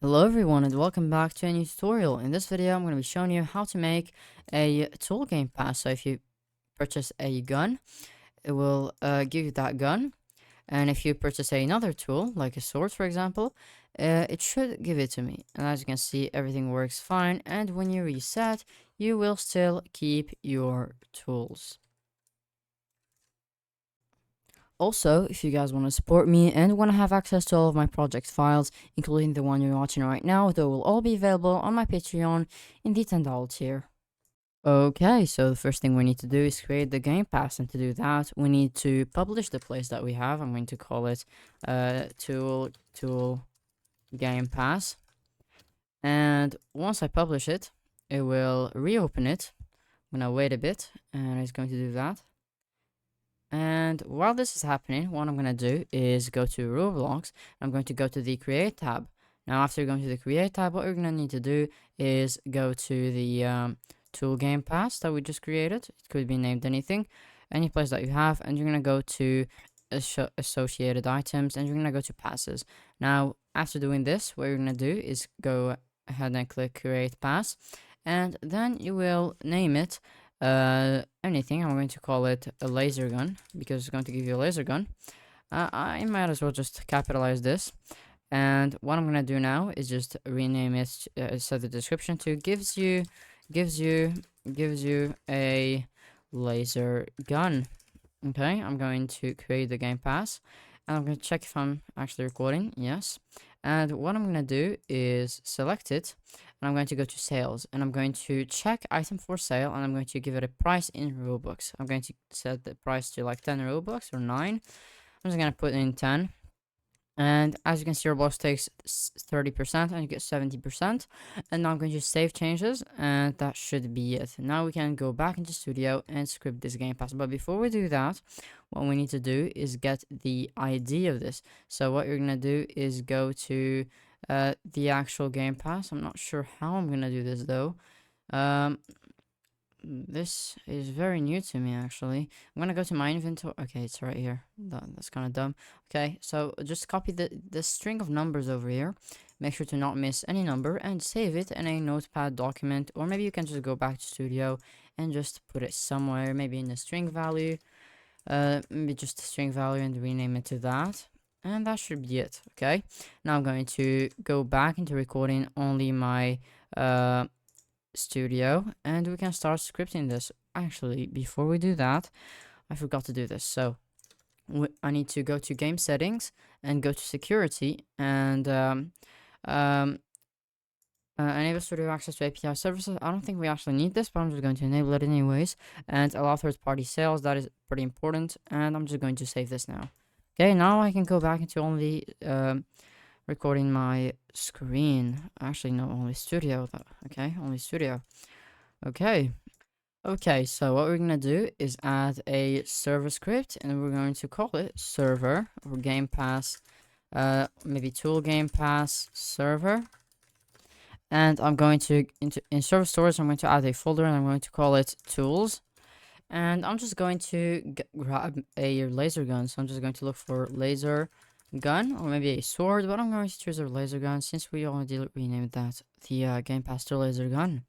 Hello everyone and welcome back to a new tutorial. In this video I'm going to be showing you how to make a tool game pass. So if you purchase a gun, it will give you that gun, and if you purchase another tool like a sword for example, it should give it to me. And as you can see, everything works fine, and when you reset you will still keep your tools. Also, if you guys want to support me and want to have access to all of my project files, including the one you're watching right now, they will all be available on my Patreon in the $10 tier. Okay, so the first thing we need to do is create the Game Pass, and to do that, we need to publish the place that we have. I'm going to call it tool Game Pass, and once I publish it, it will reopen it. I'm gonna wait a bit, and it's going to do that. And while this is happening, what I'm going to do is go to Roblox. I'm going to go to the Create tab. Now, after going to the Create tab, what you're going to need to do is go to the Tool Game Pass that we just created. It could be named anything, any place that you have, and you're going to go to Associated Items, and you're going to go to Passes. Now, after doing this, what you're going to do is go ahead and click Create Pass, and then you will name it anything. I'm going to call it a laser gun because it's going to give you a laser gun. I might as well just capitalize this, and what I'm gonna do now is just rename it, set the description to gives you a laser gun. Okay, I'm going to create the Game Pass, and I'm going to check if I'm actually recording. Yes. And what I'm going to do is select it, and I'm going to go to sales, and I'm going to check item for sale, and I'm going to give it a price in Robux. I'm going to set the price to like 10 Robux or 9. I'm just going to put in 10. And as you can see, Roblox takes 30% and you get 70%. And now I'm going to save changes, and that should be it. Now we can go back into Studio and script this Game Pass. But before we do that, what we need to do is get the ID of this. So what you're going to do is go to the actual Game Pass. I'm not sure how I'm going to do this though. This is very new to me actually. I'm gonna go to my inventory. Okay, it's right here. That's kind of dumb. Okay, so just copy the string of numbers over here. Make sure to not miss any number and save it in a notepad document, or maybe you can just go back to Studio and just put it somewhere, maybe in the string value. Maybe just a string value and rename it to that. And that should be it. Okay, now I'm going to go back into recording only my Studio, and we can start scripting this. Actually, before we do that, I forgot to do this. So I need to go to game settings and go to security, and enable studio access to API services. I don't think we actually need this, but I'm just going to enable it anyways, and allow third-party sales. That is pretty important, and I'm just going to save this now. Okay, now I can go back into only recording my screen. Actually, no, only Studio. Okay, only Studio. Okay. Okay, so what we're gonna do is add a server script, and we're going to call it server or Game Pass, maybe tool Game Pass server. And I'm going to in server storage, I'm going to add a folder, and I'm going to call it tools. And I'm just going to grab a laser gun. So I'm just going to look for laser gun, or maybe a sword, but I'm going to choose a laser gun since we already renamed that the Game Pass to laser gun.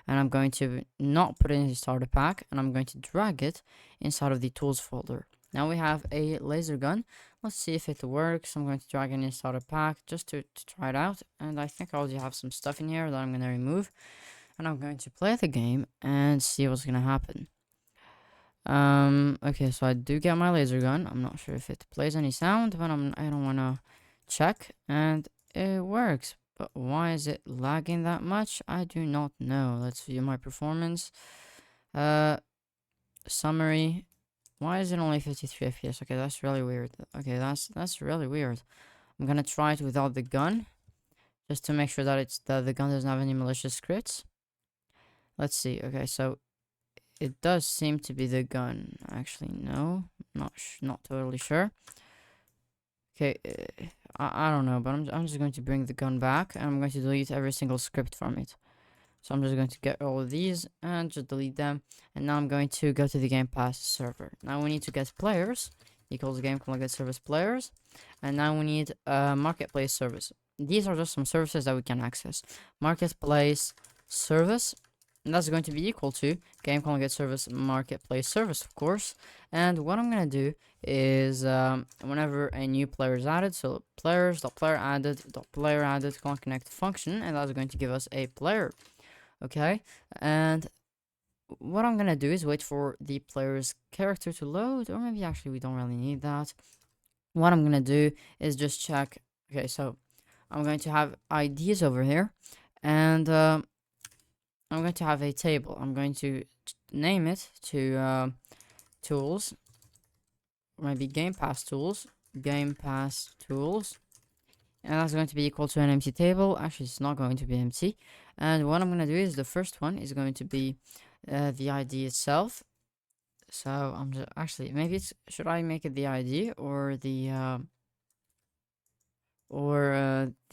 And I'm going to not put it in the starter pack, and I'm going to drag it inside of the tools folder. Now we have a laser gun. Let's see if it works. I'm going to drag it in the starter pack just to try it out, and I think I already have some stuff in here that I'm going to remove, and I'm going to play the game and see what's going to happen. Okay, so I do get my laser gun. I'm not sure if it plays any sound, but I don't want to check, and it works. But why is it lagging that much? I do not know. Let's view my performance. Summary. Why is it only 53 FPS? Okay, that's really weird. Okay, that's really weird. I'm gonna try it without the gun, just to make sure that the gun doesn't have any malicious scripts. Let's see. Okay, so it does seem to be the gun. Actually, no, not totally sure. Okay, I don't know, but I'm just going to bring the gun back, and I'm going to delete every single script from it. So I'm just going to get all of these and just delete them. And now I'm going to go to the Game Pass server. Now we need to get players equals game get service players, and now we need a marketplace service. these are just some services that we can access. Marketplace service, and that's going to be equal to game get service marketplace service, of course. And what I'm gonna do is whenever a new player is added, so players.player added connect function, and that's going to give us a player. Okay, and what I'm gonna do is wait for the player's character to load, or maybe actually we don't really need that. What I'm gonna do is just check. Okay, so I'm going to have IDs over here, and I'm going to have a table. I'm going to name it to tools, or maybe Gamepass tools, Gamepass tools, and that's going to be equal to an empty table. Actually, it's not going to be empty. And what I'm going to do is the first one is going to be the ID itself. So I'm just actually maybe it's should I make it the ID or the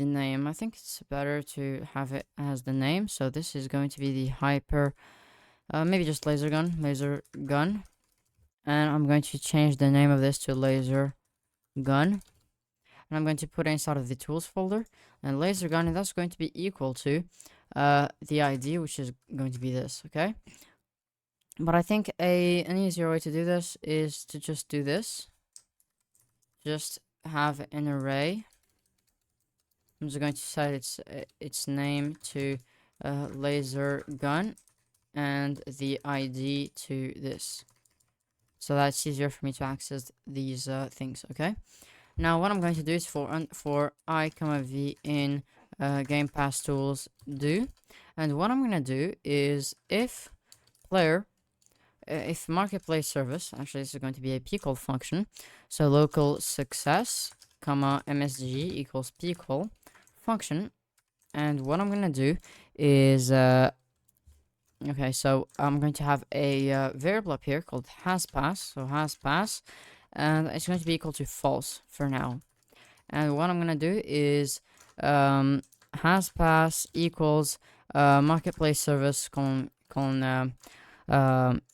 name? I think it's better to have it as the name. So this is going to be the hyper, maybe just laser gun, and I'm going to change the name of this to laser gun, and I'm going to put it inside of the tools folder, and laser gun, and that's going to be equal to the ID, which is going to be this. Okay, but I think an easier way to do this is to just do this. Just have an array. I'm just going to set its name to laser gun and the ID to this, so that's easier for me to access these things. Okay, now what I'm going to do is for I comma v in Gamepass tools do, and what I'm going to do is if player if marketplace service, actually this is going to be a pcall function, so local success comma msg equals pcall function. And what I'm gonna do is okay, so I'm going to have a variable up here called hasPass, so hasPass, and it's going to be equal to false for now. And what I'm gonna do is hasPass equals marketplace service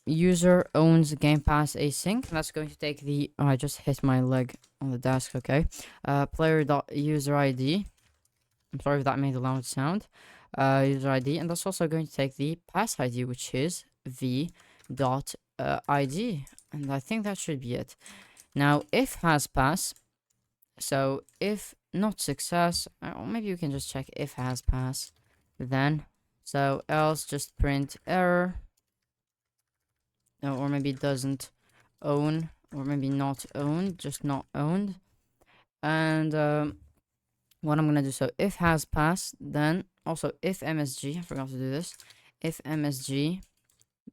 user owns Gamepass async. That's going to take the I just hit my leg on the desk. Okay, player.user ID. I'm sorry if that made a loud sound. User ID, and that's also going to take the pass ID, which is v dot ID, and I think that should be it. Now if has pass, so if not success, or maybe you can just check if has pass, then so else just print error. No, or maybe doesn't own, or maybe not owned, just not owned. And what I'm gonna do, so if has passed, then also if msg, I forgot to do this, if msg,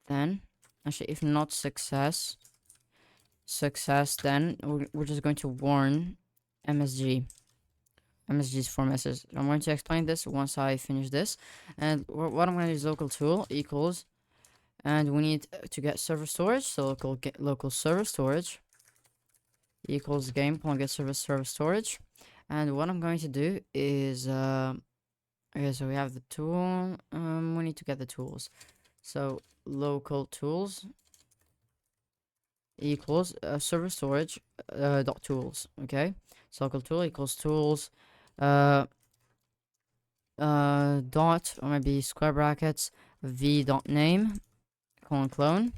then actually if not success, then we're just going to warn msg's for message. I'm going to explain this once I finish this. And what I'm going to do is local tool equals, and we need to get server storage, so local server storage equals get server storage. And what I'm going to do is okay, so we have the tool, we need to get the tools, so local tools equals server storage dot tools. Okay, so local tool equals tools dot, or maybe square brackets, v dot name clone,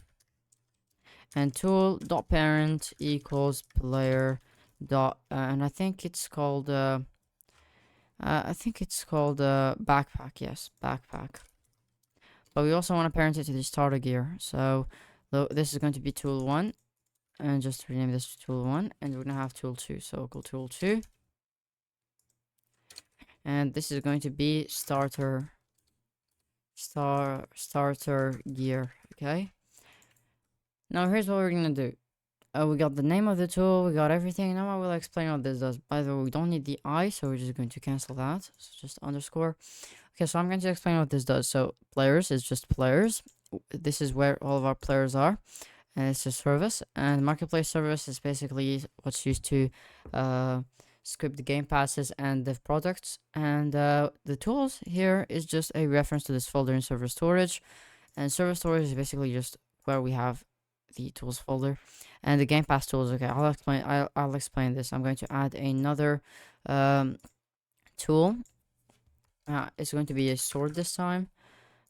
and tool dot parent equals player dot and I think it's called backpack. Yes, backpack. But we also want to parent it to the starter gear, so this is going to be tool 1, and just rename this to tool 1, and we're gonna have tool 2, so local tool 2, and this is going to be starter gear. Okay, now here's what we're gonna do. We got the name of the tool, we got everything. Now I will explain what this does. By the way, we don't need the I, so we're just going to cancel that, so just underscore. Okay, so I'm going to explain what this does. So players is just players. This is where all of our players are, and it's a service. And marketplace service is basically what's used to script the game passes and the products. And the tools here is just a reference to this folder in server storage, and server storage is basically just where we have the tools folder. And the Gamepass tools, okay, I'll explain this. I'm going to add another tool. It's going to be a sword this time.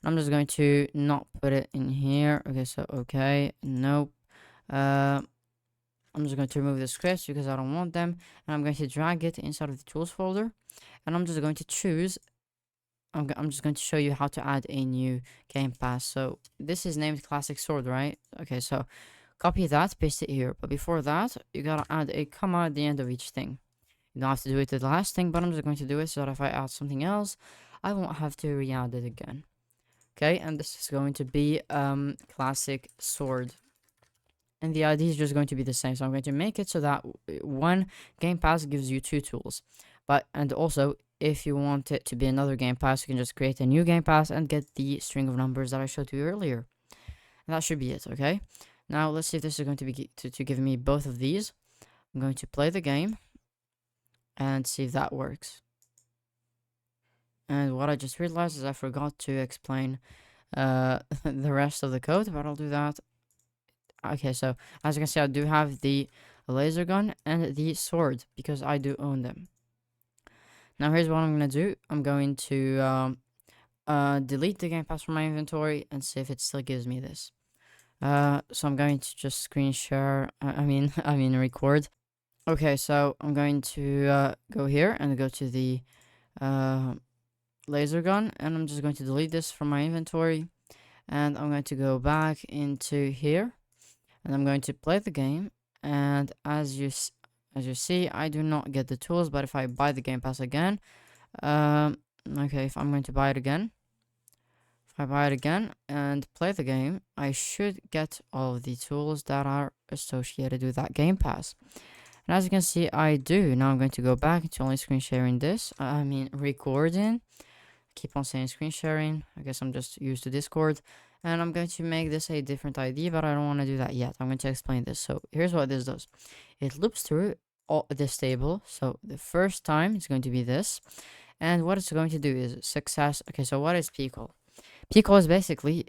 I'm just going to not put it in here. Okay, so okay, nope. I'm just going to remove the scripts because I don't want them, and I'm going to drag it inside of the tools folder, and I'm just going to choose. I'm just going to show you how to add a new game pass. So this is named classic sword, right? Okay, so copy that, paste it here. But before that, you gotta add a comma at the end of each thing. You don't have to do it to the last thing, but I'm just going to do it so that if I add something else, I won't have to re-add it again. Okay, and this is going to be classic sword. And the ID is just going to be the same. So I'm going to make it so that one game pass gives you 2 tools. And also, if you want it to be another game pass, you can just create a new game pass and get the string of numbers that I showed you earlier. And that should be it, okay? Now let's see if this is going to be to give me both of these. I'm going to play the game and see if that works. And what I just realized is I forgot to explain the rest of the code, but I'll do that. Okay, so as you can see, I do have the laser gun and the sword because I do own them. Now here's what I'm gonna do. I'm going to delete the game pass from my inventory and see if it still gives me this. So I'm going to just screen share. I mean record. Okay, so I'm going to go here and go to the laser gun, and I'm just going to delete this from my inventory, and I'm going to go back into here, and I'm going to play the game. And as you see, I do not get the tools, but if I buy the game pass again, okay, if I'm going to buy it again, if I buy it again and play the game, I should get all of the tools that are associated with that game pass. And as you can see, I do. Now I'm going to go back to only screen sharing this. Recording. Keep on saying screen sharing. I guess I'm just used to Discord. And I'm going to make this a different ID, but I don't want to do that yet. I'm going to explain this. So here's what this does. It loops through all this table. So the first time it's going to be this. And what it's going to do is success. Okay, so what is Pico? Pico is basically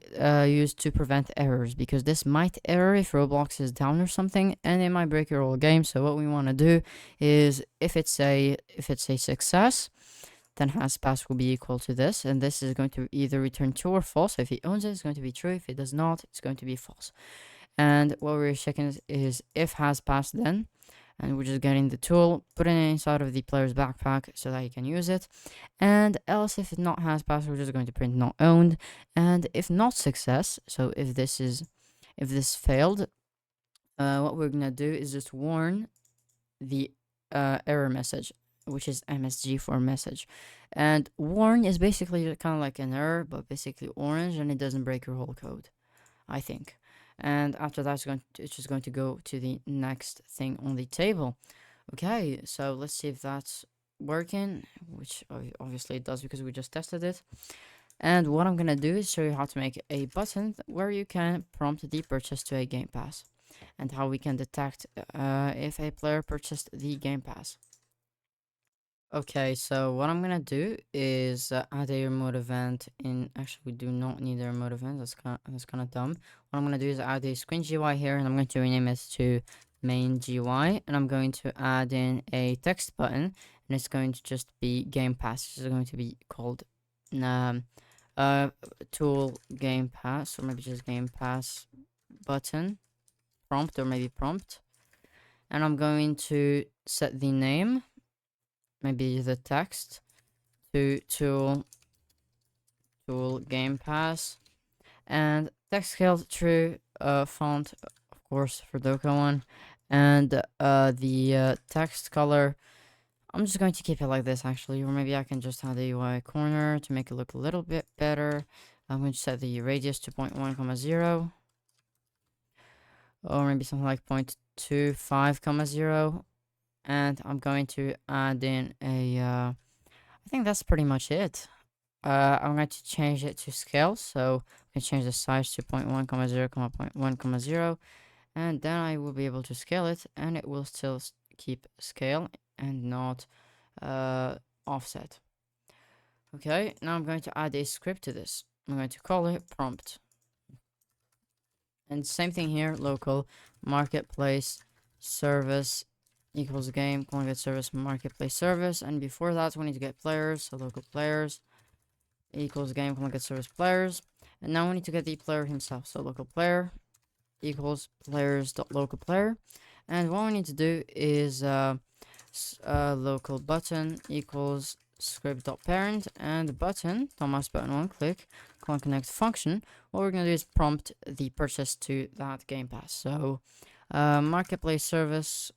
used to prevent errors, because this might error if Roblox is down or something, and it might break your whole game. So what we want to do is, if it's a success, then has pass will be equal to this, and this is going to either return true or false. So if he owns it, it's going to be true. If it does not, it's going to be false. And what we're checking is if has passed, then, and we're just getting the tool, putting it inside of the player's backpack so that he can use it. And else, if it not has passed, we're just going to print not owned. And if not success, so if this failed, what we're gonna do is just warn the error message, which is MSG for message. And warn is basically kind of like an error, but basically orange, and it doesn't break your whole code, I think. And after that, it's just going to go to the next thing on the table. Okay, so let's see if that's working, which obviously it does because we just tested it. And what I'm gonna do is show you how to make a button where you can prompt the purchase to a game pass, and how we can detect if a player purchased the game pass. Okay, so what I'm gonna do is add a remote event in. Actually, we do not need a remote event. That's kind of dumb. What I'm gonna do is add a screen GUI here, and I'm going to rename it to main GUI, and I'm going to add in a text button, and it's going to just be Game Pass. It's going to be called tool Game Pass, or maybe just Game Pass button prompt, or maybe prompt. And I'm going to set the name, maybe the text, to tool Game Pass, and text scale true, font of course for Doka one, and the text color, I'm just going to keep it like this actually, or maybe I can just add a UI corner to make it look a little bit better. I'm going to set the radius to 0.1, or maybe something like 0.25, 0. And I'm going to add in a I think that's pretty much it. I'm going to change it to scale, so I can change the size to 0.1, 0, 0.1, 0, and then I will be able to scale it, and it will still keep scale and not offset. Okay, now I'm going to add a script to this. I'm going to call it prompt, and same thing here, local marketplace service equals game, calling get service marketplace service, and before that we need to get players, so local players equals game, calling get service players, and now we need to get the player himself, so local player equals players.local player, and what we need to do is local button equals script.parent, and the button, mouse button one click, connect function. What we're gonna do is prompt the purchase to that Game Pass. So marketplace service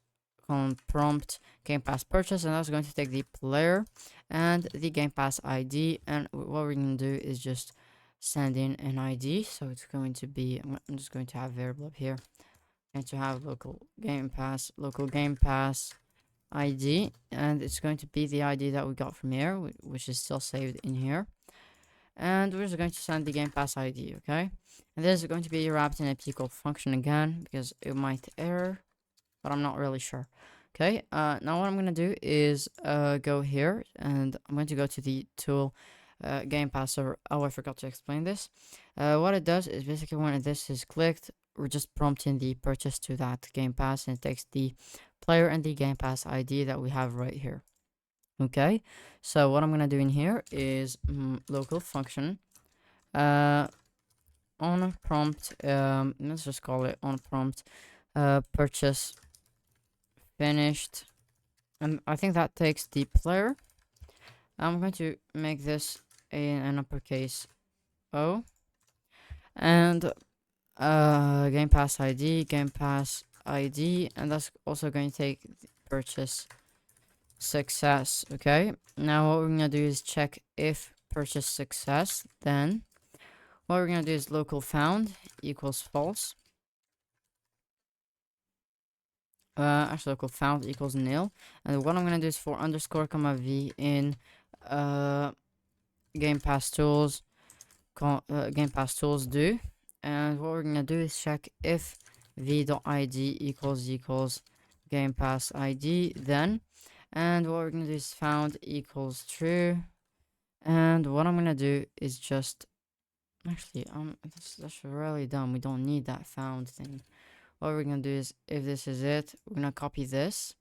prompt Game Pass purchase, and that's going to take the player and the Game Pass ID, and what we're gonna do is just send in an ID. So it's going to be, I'm just going to have variable up here, and to have local Game Pass ID, and it's going to be the ID that we got from here, which is still saved in here, and we're just going to send the Game Pass ID. Okay, and this is going to be wrapped in a pickle function again, because it might error, but I'm not really sure. Okay, now what I'm gonna do is go here, and I'm going to go to the tool Game Pass server. Oh, I forgot to explain this. What it does is basically when this is clicked, we're just prompting the purchase to that Game Pass, and it takes the player and the Game Pass ID that we have right here. Okay, so what I'm gonna do in here is local function on prompt, let's just call it on prompt purchase finished, and I think that takes the player. I'm going to make this in an uppercase O, and Game Pass ID, and that's also going to take the purchase success. Okay, now what we're gonna do is check if purchase success, then what we're gonna do is local found equals false. Actually local found equals nil, and what I'm gonna do is for underscore comma v in Game Pass tools do, and what we're gonna do is check if v.id equals Game Pass ID, then, and what we're gonna do is found equals true, and what I'm gonna do is just actually that's really dumb. We don't need that found thing. What we're gonna do is, if this is it, we're gonna copy this,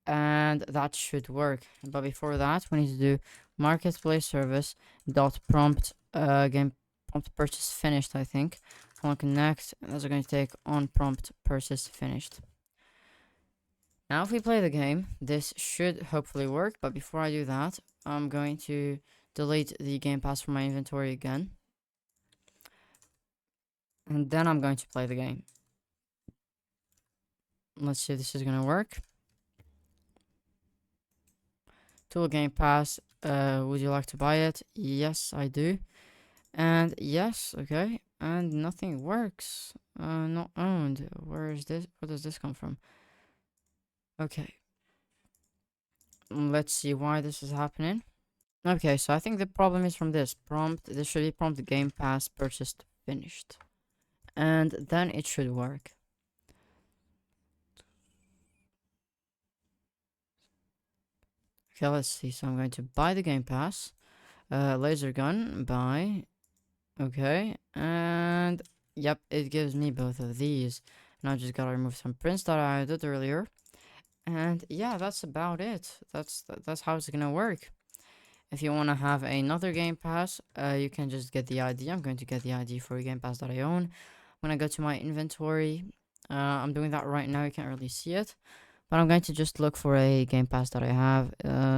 and that should work. But before that, we need to do marketplace service dot prompt game prompt purchase finished, I think. Connect, and that's going to take on prompt purchase finished. Now if we play the game, this should hopefully work, but before I do that, I'm going to delete the Game Pass from my inventory again, and then I'm going to play the game. Let's see if this is gonna work. Tool Game Pass, would you like to buy it? Yes, I do. And yes, okay, and nothing works. Not owned. Where is this? Where does this come from? Okay, let's see why this is happening. Okay, so I think the problem is from this prompt. This should be prompt Game Pass purchased finished, and then it should work. Okay, let's see. So I'm going to buy the Game Pass, laser gun, buy. Okay, and yep, it gives me both of these. And I just gotta remove some prints that I did earlier, and yeah, that's about it. That's how it's gonna work. If you want to have another Game Pass, you can just get the ID. I'm going to get the ID for a Game Pass that I own. I'm gonna go to my inventory. I'm doing that right now. You can't really see it, but I'm going to just look for a Game Pass that I have.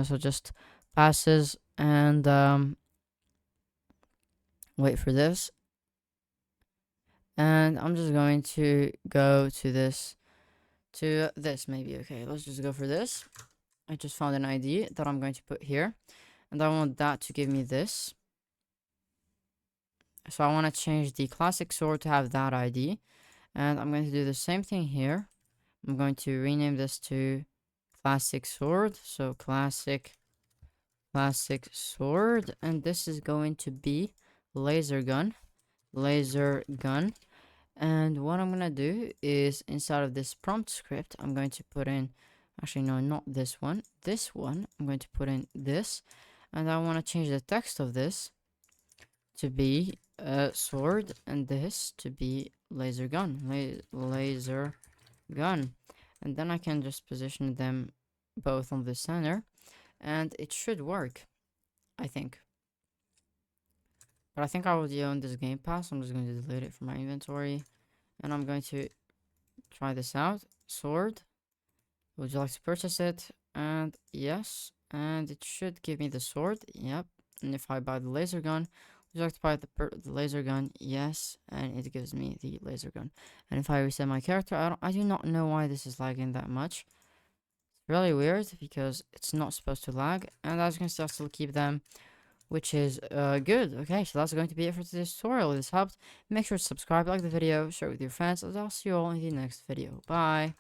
So just passes, and wait for this, and I'm just going to go to this maybe. Okay, let's just go for this. I just found an ID that I'm going to put here, and I want that to give me this. So I want to change the classic sword to have that ID, and I'm going to do the same thing here. I'm going to rename this to classic sword, so classic sword, and this is going to be laser gun, and what I'm gonna do is inside of this prompt script, I'm going to put in, actually no, not this one, I'm going to put in this, and I want to change the text of this to be sword, and this to be laser gun, laser gun, and then I can just position them both on the center, and it should work, I think. But I think I already own this Game Pass. I'm just going to delete it from my inventory, and I'm going to try this out. Sword. Would you like to purchase it? And yes, and it should give me the sword. Yep. And if I buy the laser gun, would you like to buy the laser gun? Yes, and it gives me the laser gun. And if I reset my character, I do not know why this is lagging that much. It's really weird because it's not supposed to lag. And as you can see, I still keep them, which is good. Okay, so that's going to be it for today's tutorial. If this helped, make sure to subscribe, like the video, share it with your friends, and I'll see you all in the next video. Bye.